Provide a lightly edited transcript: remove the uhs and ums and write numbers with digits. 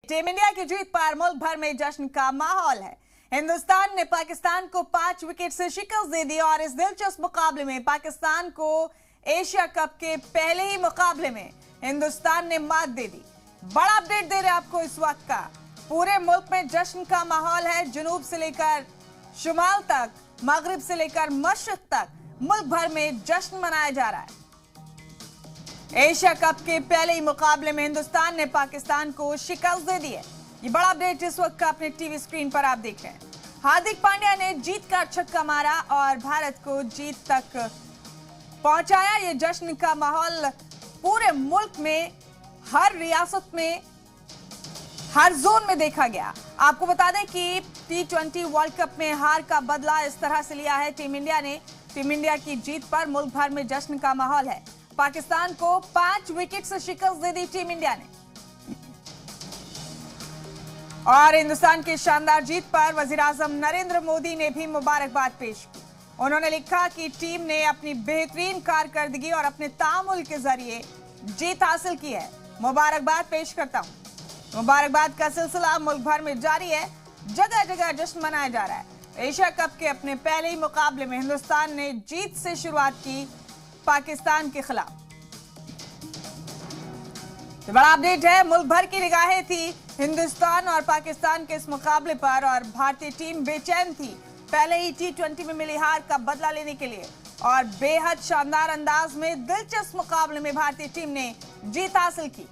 Team India की जीत पर मुल्क भर में जश्न का माहौल है। हिंदुस्तान ने पाकिस्तान को 5 विकेट से शिकस्त दे दी और इस दिलचस्प मुकाबले में पाकिस्तान को एशिया कप के पहले ही मुकाबले में हिंदुस्तान ने मात दे दी। बड़ा अपडेट दे रहे आपको इस वक्त का। पूरे मुल्क में जश्न का माहौल है। जुनूब से लेकर शुमाल तक, मगरिब से लेकर मशरिक तक मुल्क भर में जश्न मनाया जा रहा है। एशिया कप के पहले ही मुकाबले में हिंदुस्तान ने पाकिस्तान को शिकस्त दे दी है। ये बड़ा अपडेट इस वक्त का अपने टीवी स्क्रीन पर आप देख रहे हैं। हार्दिक पांड्या ने जीत का छक्का मारा और भारत को जीत तक पहुंचाया। ये जश्न का माहौल पूरे मुल्क में, हर रियासत में, हर जोन में देखा गया। आपको बता दें कि T20 वर्ल्ड कप में हार का बदला इस तरह से लिया है टीम इंडिया ने। टीम इंडिया की जीत पर मुल्क भर में जश्न का माहौल है। पाकिस्तान को 5 विकेट से शिकस्त दे दी टीम इंडिया ने और हिंदुस्तान की शानदार जीत पर वजीर आजम नरेंद्र मोदी ने भी मुबारकबाद पेश की। उन्होंने लिखा कि टीम ने अपनी बेहतरीन कारकर्दगी और अपने तामुल के जरिए जीत हासिल की है। मुबारकबाद पेश करता हूं। मुबारकबाद का सिलसिला मुल्क भर में जारी है। जगह जगह जश्न मनाया जा रहा है। एशिया कप के अपने पहले ही मुकाबले में हिंदुस्तान ने जीत से शुरुआत की पाकिस्तान के खिलाफ। तो बड़ा अपडेट है। मुल्क भर की निगाहें थी हिंदुस्तान और पाकिस्तान के इस मुकाबले पर और भारतीय टीम बेचैन थी पहले ही T20 में मिली हार का बदला लेने के लिए और बेहद शानदार अंदाज में दिलचस्प मुकाबले में भारतीय टीम ने जीत हासिल की।